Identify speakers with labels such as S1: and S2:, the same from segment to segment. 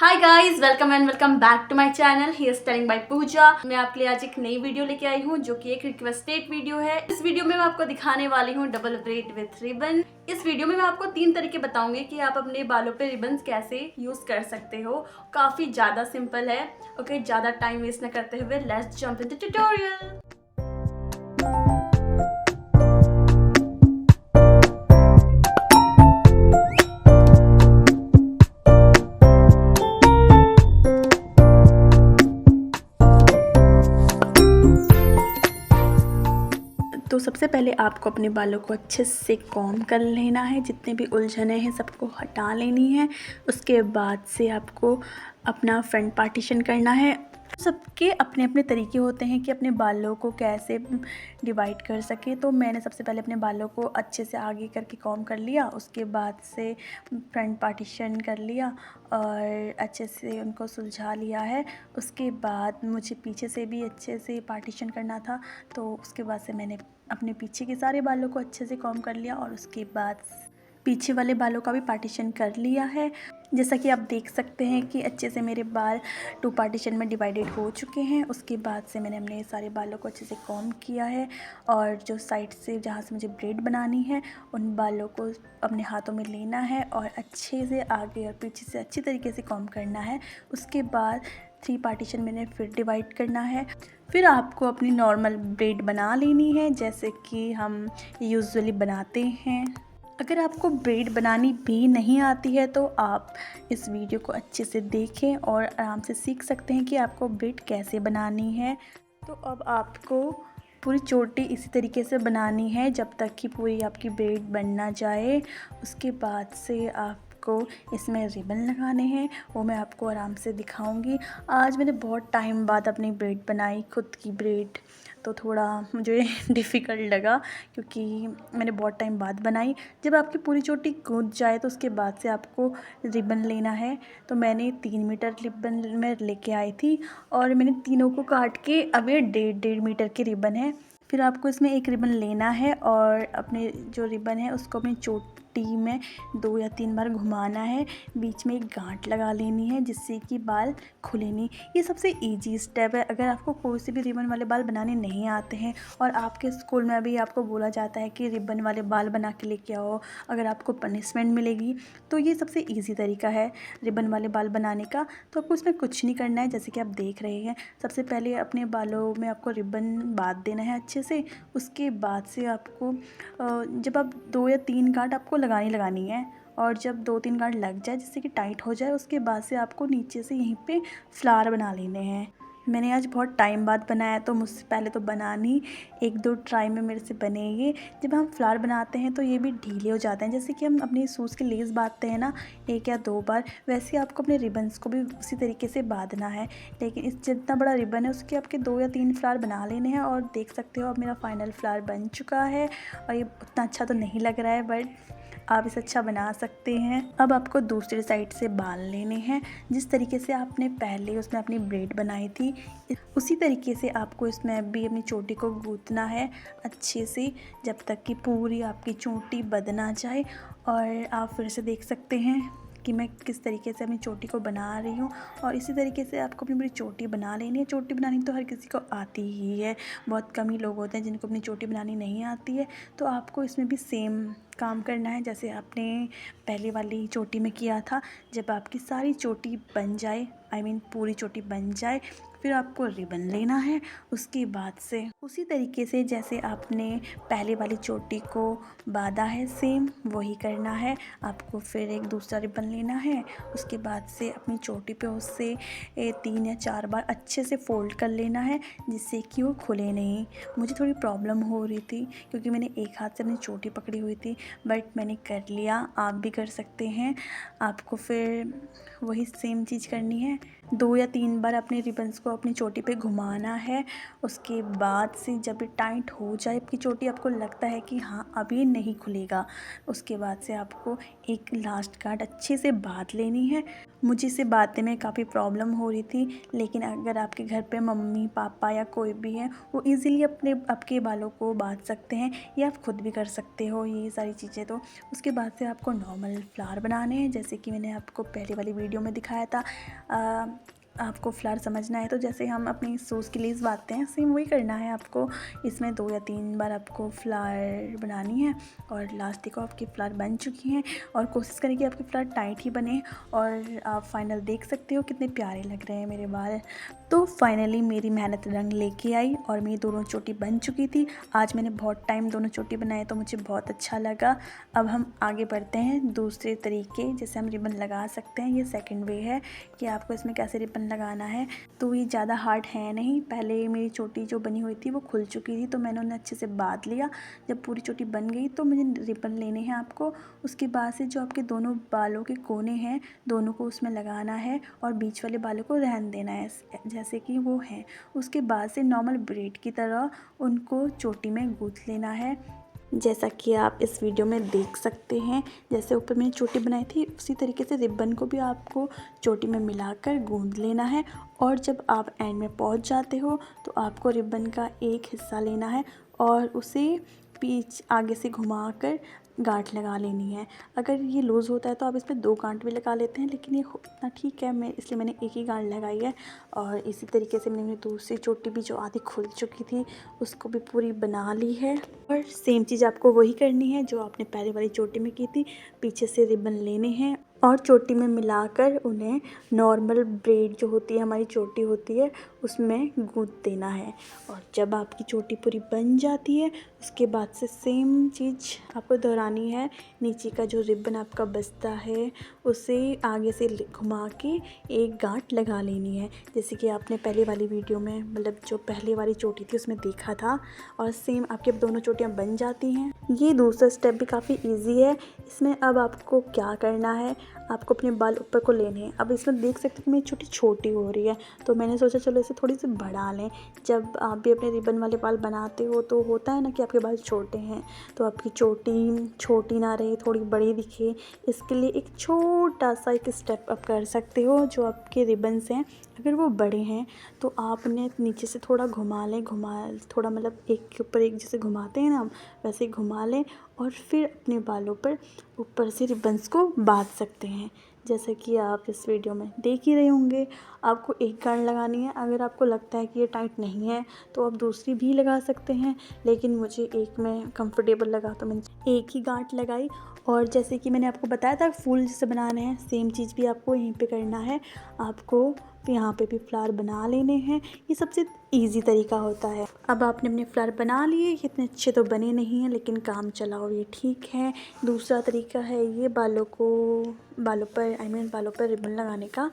S1: Hi guys, welcome and welcome back to my channel hair styling by Pooja. मैं आपके लिए आज एक नई वीडियो लेके आई हूँ जो कि एक रिक्वेस्टेड वीडियो है। इस वीडियो में मैं आपको दिखाने वाली हूँ डबल ब्रेड विथ रिबन। इस वीडियो में मैं आपको 3 तरीके बताऊंगी कि आप अपने बालों पे रिबन्स कैसे यूज कर सकते हो। काफी ज्यादा सिंपल है। ओके, ज्यादा टाइम वेस्ट न करते हुए लेट्स जंप इनटू ट्यूटोरियल। तो सबसे पहले आपको अपने बालों को अच्छे से कॉम्ब कर लेना है, जितने भी उलझने हैं सबको हटा लेनी है। उसके बाद से आपको अपना फ्रंट पार्टीशन करना है। सबके अपने अपने तरीके होते हैं कि अपने बालों को कैसे डिवाइड कर सके। तो मैंने सबसे पहले अपने बालों को अच्छे से आगे करके कॉम्ब कर लिया, उसके बाद से फ्रंट पार्टीशन कर लिया और अच्छे से उनको सुलझा लिया है। उसके बाद मुझे पीछे से भी अच्छे से पार्टीशन करना था, तो उसके बाद से मैंने अपने पीछे के सारे बालों को अच्छे से कॉम्ब कर लिया और उसके बाद पीछे वाले बालों का भी पार्टीशन कर लिया है। जैसा कि आप देख सकते हैं कि अच्छे से मेरे बाल 2 पार्टीशन में डिवाइडेड हो चुके हैं। उसके बाद से मैंने अपने सारे बालों को अच्छे से कॉम्ब किया है और जो साइड से जहाँ से मुझे ब्रेड बनानी है उन बालों को अपने हाथों में लेना है और अच्छे से आगे और पीछे से अच्छी तरीके से कॉम्ब करना है। उसके बाद 3 पार्टीशन मैंने फिर डिवाइड करना है। फिर आपको अपनी नॉर्मल ब्रेड बना लेनी है जैसे कि हम यूजुअली बनाते हैं। अगर आपको ब्रेड बनानी भी नहीं आती है तो आप इस वीडियो को अच्छे से देखें और आराम से सीख सकते हैं कि आपको ब्रेड कैसे बनानी है। तो अब आपको पूरी चोटी इसी तरीके से बनानी है जब तक कि पूरी आपकी ब्रेड बन ना जाए। उसके बाद से आपको इसमें रिबन लगाने हैं, वो मैं आपको आराम से दिखाऊंगी। आज मैंने बहुत टाइम बाद अपनी ब्रेड बनाई, खुद की ब्रेड, तो थोड़ा मुझे डिफ़िकल्ट लगा क्योंकि मैंने बहुत टाइम बाद बनाई। जब आपकी पूरी चोटी गूंथ जाए तो उसके बाद से आपको रिबन लेना है। तो मैंने 3 मीटर रिबन में लेके आई थी और मैंने तीनों को काट के अब ये 1.5 मीटर के रिबन है। फिर आपको इसमें एक रिबन लेना है और अपने जो रिबन है उसको अपनी चोटी में 2 या 3 बार घुमाना है। बीच में एक गांठ लगा लेनी है जिससे कि बाल खुले नहीं। ये सबसे इजी स्टेप है। अगर आपको कोई से भी रिबन वाले बाल बनाने नहीं आते हैं और आपके स्कूल में भी आपको बोला जाता है कि रिबन वाले बाल बना के लेके आओ, अगर आपको पनिशमेंट मिलेगी, तो ये सबसे इजी तरीका है रिबन वाले बाल बनाने का। तो आपको इसमें कुछ नहीं करना है, जैसे कि आप देख रहे हैं। सबसे पहले अपने बालों में आपको रिबन बांध देना है अच्छे से। उसके बाद से आपको जब आप 2 या 3 गांठ आपको लगानी है और जब 2-3 गांठ लग जाए जिससे कि टाइट हो जाए, उसके बाद से आपको नीचे से यहीं पे फ्लावर बना लेने हैं। मैंने आज बहुत टाइम बाद बनाया तो मुझसे पहले तो बनानी 1-2 ट्राई में मेरे से बने ये। जब हम फ्लावर बनाते हैं तो ये भी ढीले हो जाते हैं, जैसे कि हम अपने शूज़ के लेस बांधते हैं ना 1 या 2 बार, वैसे आपको अपने रिबन्स को भी उसी तरीके से बांधना है। लेकिन इस जितना बड़ा रिबन है उसके आपके 2 या 3 फ्लावर बना लेने हैं। और देख सकते हो अब मेरा फाइनल फ्लावर बन चुका है और ये उतना अच्छा तो नहीं लग रहा है बट आप इसे अच्छा बना सकते हैं। अब आपको दूसरी साइड से बाल लेने हैं। जिस तरीके से आपने पहले उसमें अपनी ब्रेड बनाई थी उसी तरीके से आपको इसमें भी अपनी चोटी को गूंथना है अच्छे से जब तक कि पूरी आपकी चोटी बंध ना जाए। और आप फिर से देख सकते हैं कि मैं किस तरीके से अपनी चोटी को बना रही हूँ और इसी तरीके से आपको अपनी पूरी चोटी बना लेनी है। चोटी बनानी तो हर किसी को आती ही है, बहुत कम ही लोग होते हैं जिनको अपनी चोटी बनानी नहीं आती है। तो आपको इसमें भी सेम काम करना है जैसे आपने पहले वाली चोटी में किया था। जब आपकी सारी चोटी बन जाए, पूरी चोटी बन जाए, फिर आपको रिबन लेना है। उसके बाद से उसी तरीके से जैसे आपने पहले वाली चोटी को बांधा है सेम वही करना है। आपको फिर एक दूसरा रिबन लेना है। उसके बाद से अपनी चोटी पे उससे 3 या 4 बार अच्छे से फोल्ड कर लेना है जिससे कि वो खुले नहीं। मुझे थोड़ी प्रॉब्लम हो रही थी क्योंकि मैंने एक हाथ से अपनी चोटी पकड़ी हुई थी, बट मैंने कर लिया। आप भी कर सकते हैं। आपको फिर वही सेम चीज़ करनी है। 2 या 3 बार अपने रिबन्स को अपनी चोटी पे घुमाना है। उसके बाद से जब ये टाइट हो जाए आपकी चोटी, आपको लगता है कि हाँ अब ये नहीं खुलेगा, उसके बाद से आपको एक लास्ट गांठ अच्छे से बांध लेनी है मुझे इसे बांधने में काफ़ी प्रॉब्लम हो रही थी, लेकिन अगर आपके घर पे मम्मी पापा या कोई भी है वो इजीली आपके बालों को बांध सकते हैं, या आप खुद भी कर सकते हो ये सारी चीज़ें। तो उसके बाद से आपको नॉर्मल फ्लावर बनाने हैं, जैसे कि मैंने आपको पहले वाली वीडियो में दिखाया था। आपको फ्लावर समझना है तो जैसे हम अपनी सॉस की लेस बांधते हैं, सेम वही करना है आपको। इसमें 2 या 3 बार आपको फ्लावर बनानी है। और लास्ट देखो आपकी फ्लावर बन चुकी हैं, और कोशिश करें कि आपकी फ्लावर टाइट ही बने। और आप फाइनल देख सकते हो कितने प्यारे लग रहे हैं मेरे बाल। तो फाइनली मेरी मेहनत रंग लेके आई और मेरी दोनों चोटी बन चुकी थी। आज मैंने बहुत टाइम दोनों चोटी बनाए तो मुझे बहुत अच्छा लगा। अब हम आगे बढ़ते हैं दूसरे तरीके, जैसे हम रिबन लगा सकते हैं। ये सेकंड वे है कि आपको इसमें कैसे रिबन लगाना है। तो ये ज़्यादा हार्ड है नहीं। पहले मेरी चोटी जो बनी हुई थी वो खुल चुकी थी, तो मैंने उन्हें अच्छे से बांध लिया। जब पूरी चोटी बन गई तो मुझे रिबन लेने हैं आपको। उसके बाद से जो आपके दोनों बालों के कोने हैं, दोनों को उसमें लगाना है और बीच वाले बालों को रहने देना है जैसे कि वो हैं। उसके बाद से नॉर्मल ब्रेड की तरह उनको चोटी में गूंथ लेना है, जैसा कि आप इस वीडियो में देख सकते हैं। जैसे ऊपर मैंने चोटी बनाई थी उसी तरीके से रिबन को भी आपको चोटी में मिलाकर गूंद लेना है। और जब आप एंड में पहुंच जाते हो तो आपको रिबन का एक हिस्सा लेना है और उसे आगे से घुमाकर गांठ लगा लेनी है। अगर ये लूज़ होता है तो आप इस पर 2 गांठ भी लगा लेते हैं, लेकिन ये इतना ठीक है इसलिए मैंने एक ही गांठ लगाई है। और इसी तरीके से मैंने दूसरी चोटी भी जो आधी खुल चुकी थी उसको भी पूरी बना ली है। और सेम चीज़ आपको वही करनी है जो आपने पहले वाली चोटी में की थी। पीछे से रिबन लेने हैं और चोटी में मिलाकर उन्हें नॉर्मल ब्रेड जो होती है, हमारी चोटी होती है, उसमें गूंथ देना है। और जब आपकी चोटी पूरी बन जाती है उसके बाद से सेम चीज़ आपको दोहरानी है। नीचे का जो रिबन आपका बचता है उसे आगे से घुमा के एक गांठ लगा लेनी है, जैसे कि आपने पहले वाली वीडियो में, मतलब जो पहले वाली चोटी थी उसमें देखा था। और सेम आपकी दोनों चोटियाँ बन जाती हैं। ये दूसरा स्टेप भी काफ़ी ईजी है। इसमें अब आपको क्या करना है, आपको अपने बाल ऊपर को लेने हैं। अब इसमें देख सकते हो कि मेरी चोटी छोटी हो रही है, तो मैंने सोचा चलो इसे थोड़ी सी बढ़ा लें। जब आप भी अपने रिबन वाले बाल बनाते हो तो होता है ना कि आपके बाल छोटे हैं, तो आपकी चोटी छोटी ना रहे, थोड़ी बड़ी दिखे, इसके लिए एक छोटा सा एक स्टेप आप कर सकते हो। जो आपके रिबन्स हैं अगर वो बड़े हैं तो आप उन्हें नीचे से थोड़ा घुमा लें, थोड़ा मतलब एक के ऊपर एक जैसे घुमाते हैं ना हम, वैसे घुमा लें। और फिर अपने बालों पर ऊपर से रिबन्स को बांध सकते हैं, जैसे कि आप इस वीडियो में देख ही रहे होंगे। आपको एक गांठ लगानी है। अगर आपको लगता है कि ये टाइट नहीं है तो आप दूसरी भी लगा सकते हैं, लेकिन मुझे एक में कंफर्टेबल लगा तो मैंने एक ही गांठ लगाई। और जैसे कि मैंने आपको बताया था फूल जैसे बनाने हैं, सेम चीज़ भी आपको यहीं पे करना है। आपको यहाँ पे भी फ्लावर बना लेने हैं। ये सबसे इजी तरीका होता है। अब आपने अपने फ्लावर बना लिए, इतने अच्छे तो बने नहीं हैं लेकिन काम चलाओ ये ठीक है। दूसरा तरीका है ये बालों पर रिबन लगाने का।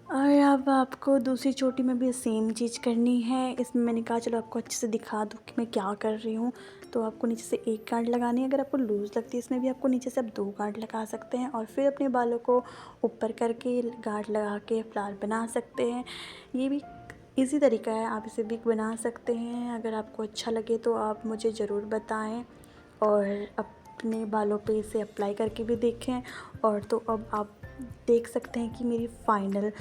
S1: और अब आपको दूसरी चोटी में भी सेम चीज़ करनी है। इसमें मैंने कहा चलो आपको अच्छे से दिखा दूँ कि मैं क्या कर रही हूँ। तो आपको नीचे से एक गांठ लगानी है। अगर आपको लूज़ लगती है इसमें भी आपको नीचे से आप 2 गांठ लगा सकते हैं और फिर अपने बालों को ऊपर करके गांठ लगा के फ्लावर बना सकते हैं। ये भी इजी तरीका है, आप इसे भी बना सकते हैं। अगर आपको अच्छा लगे तो आप मुझे ज़रूर बताएं और अपने बालों पे इसे अप्लाई करके भी देखें। और तो अब आप देख सकते हैं कि मेरी फाइनल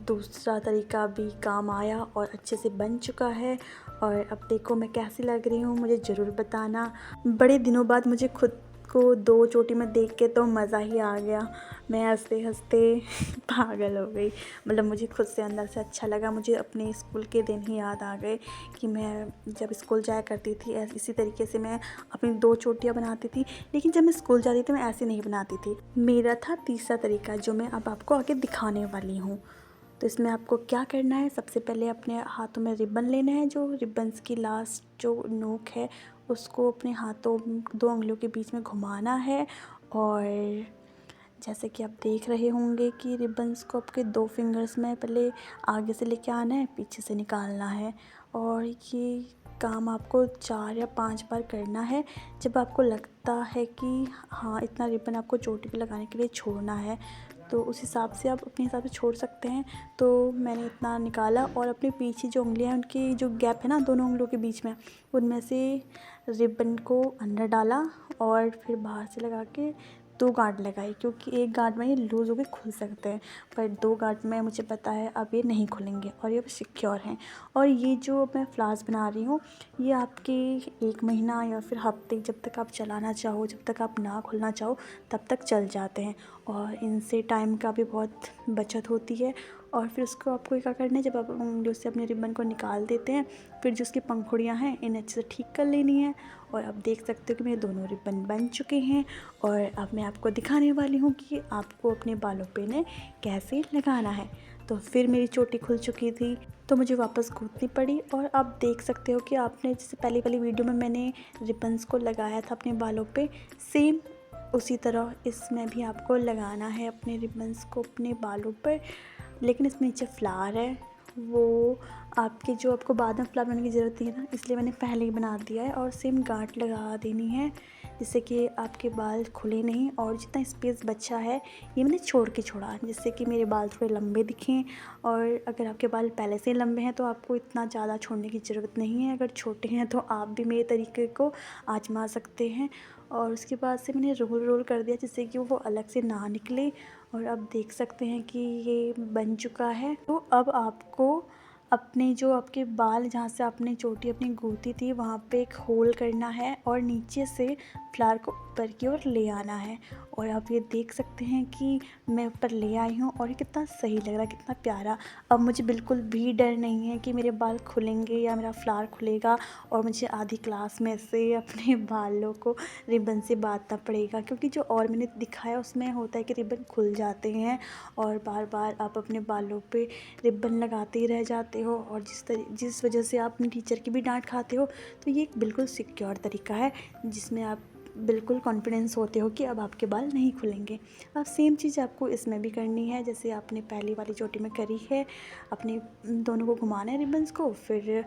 S1: दूसरा तरीका भी काम आया और अच्छे से बन चुका है। और अब देखो मैं कैसी लग रही हूँ, मुझे ज़रूर बताना। बड़े दिनों बाद मुझे खुद को 2 चोटी में देख के तो मज़ा ही आ गया। मैं हंसते हंसते पागल हो गई। मतलब मुझे खुद से अंदर से अच्छा लगा। मुझे अपने स्कूल के दिन ही याद आ गए कि मैं जब स्कूल जाया करती थी इसी तरीके से मैं अपनी 2 चोटियाँ बनाती थी। लेकिन जब मैं स्कूल जाती थी मैं ऐसे नहीं बनाती थी। मेरा था तीसरा तरीका जो मैं अब आपको आगे दिखाने वाली हूँ। तो इसमें आपको क्या करना है, सबसे पहले अपने हाथों में रिबन लेना है। जो रिबन्स की लास्ट जो नोक है उसको अपने हाथों 2 उंगलियों के बीच में घुमाना है। और जैसे कि आप देख रहे होंगे कि रिबन्स को आपके 2 फिंगर्स में पहले आगे से लेके आना है, पीछे से निकालना है। और ये काम आपको 4 या 5 बार करना है। जब आपको लगता है कि हाँ इतना रिबन आपको चोटी पे लगाने के लिए छोड़ना है तो उस हिसाब से आप अपने हिसाब से छोड़ सकते हैं। तो मैंने इतना निकाला और अपने पीछे जो उंगलियां हैं उनकी जो गैप है ना दोनों उंगलियों के बीच में, उनमें से रिबन को अंदर डाला और फिर बाहर से लगा के 2 गांठ लगाई, क्योंकि एक गांठ में ये लूज़ होकर खुल सकते हैं, पर 2 गांठ में मुझे पता है अब ये नहीं खुलेंगे और ये सिक्योर हैं। और ये जो मैं फ्लावर्स बना रही हूँ ये आपके 1 महीना या फिर हफ्ते, जब तक आप चलाना चाहो, जब तक आप ना खोलना चाहो तब तक चल जाते हैं। और इनसे टाइम का भी बहुत बचत होती है। और फिर उसको आपको क्या करना है, जब आप उंगलियों से अपने रिबन को निकाल देते हैं, फिर जो उसकी पंखुड़ियाँ हैं इन्हें अच्छे से ठीक कर लेनी है। और आप देख सकते हो कि मेरे दोनों रिबन बन चुके हैं। और अब मैं आपको दिखाने वाली हूँ कि आपको अपने बालों पे इन्हें कैसे लगाना है। तो फिर मेरी चोटी खुल चुकी थी तो मुझे वापस गूंथनी पड़ी। और आप देख सकते हो कि आपने जैसे पहली वाली वीडियो में मैंने रिबन्स को लगाया था अपने बालों पे, सेम उसी तरह इसमें भी आपको लगाना है अपने रिबन्स को अपने बालों पर। लेकिन इसमें नीचे फ्लावर है, वो आपके जो आपको बाद में फ्लावर बनाने की ज़रूरत नहीं है ना, इसलिए मैंने पहले ही बना दिया है। और सेम गांठ लगा देनी है जिससे कि आपके बाल खुले नहीं। और जितना स्पेस बचा है ये मैंने छोड़ के छोड़ा, जिससे कि मेरे बाल थोड़े लंबे दिखें। और अगर आपके बाल पहले से लंबे हैं तो आपको इतना ज़्यादा छोड़ने की ज़रूरत नहीं है। अगर छोटे हैं तो आप भी मेरे तरीके को आजमा सकते हैं। और उसके बाद से मैंने रोल कर दिया जिससे कि वो अलग से ना निकले। और अब देख सकते हैं कि ये बन चुका है। तो अब आपको अपने जो आपके बाल जहाँ से आपने चोटी अपनी गूंथी थी वहाँ पे एक होल करना है और नीचे से फ्लावर को ऊपर की ओर ले आना है। और आप ये देख सकते हैं कि मैं ऊपर ले आई हूँ और ये कितना सही लग रहा है, कितना प्यारा। अब मुझे बिल्कुल भी डर नहीं है कि मेरे बाल खुलेंगे या मेरा फ्लावर खुलेगा और मुझे आधी क्लास में से अपने बालों को रिबन से बांधना पड़ेगा। क्योंकि जो और मैंने दिखाया उसमें होता है कि रिबन खुल जाते हैं और बार बार आप अपने बालों पे रिबन लगाते ही रह जाते हो और जिस वजह से आप अपने टीचर की भी डांट खाते हो। तो ये एक बिल्कुल सिक्योर तरीका है जिसमें आप बिल्कुल कॉन्फिडेंस होते हो कि अब आपके बाल नहीं खुलेंगे। अब सेम चीज़ आपको इसमें भी करनी है जैसे आपने पहली वाली चोटी में करी है। अपने दोनों को घुमाना है रिबन्स को, फिर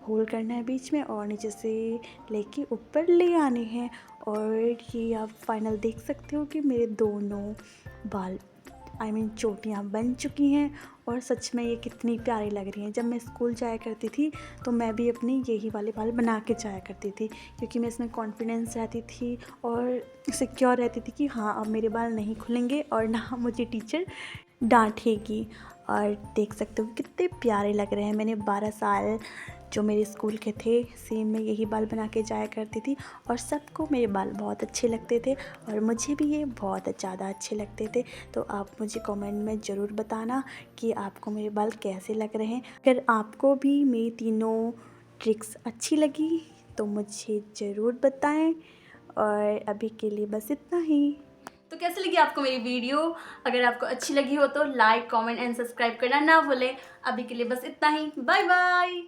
S1: होल करना है बीच में और नीचे से लेके ऊपर ले आने हैं। और ये आप फाइनल देख सकते हो कि मेरे दोनों बाल चोटियाँ बन चुकी हैं। और सच में ये कितनी प्यारी लग रही हैं। जब मैं स्कूल जाया करती थी तो मैं भी अपनी यही वाले बाल बना के जाया करती थी, क्योंकि मैं इसमें कॉन्फिडेंस रहती थी और सिक्योर रहती थी कि हाँ अब मेरे बाल नहीं खुलेंगे और ना मुझे टीचर डांटेगी। और देख सकते हो कितने प्यारे लग रहे हैं। मैंने 12 साल जो मेरे स्कूल के थे सेम मैं यही बाल बना के जाया करती थी और सबको मेरे बाल बहुत अच्छे लगते थे और मुझे भी ये बहुत ज़्यादा अच्छे लगते थे। तो आप मुझे कमेंट में ज़रूर बताना कि आपको मेरे बाल कैसे लग रहे हैं। अगर आपको भी मेरी तीनों ट्रिक्स अच्छी लगी तो मुझे ज़रूर बताएं। और अभी के लिए बस इतना ही। तो कैसी लगी आपको मेरी वीडियो? अगर आपको अच्छी लगी हो तो लाइक, कमेंट एंड सब्सक्राइब करना ना भूलें। अभी के लिए बस इतना ही। Bye bye.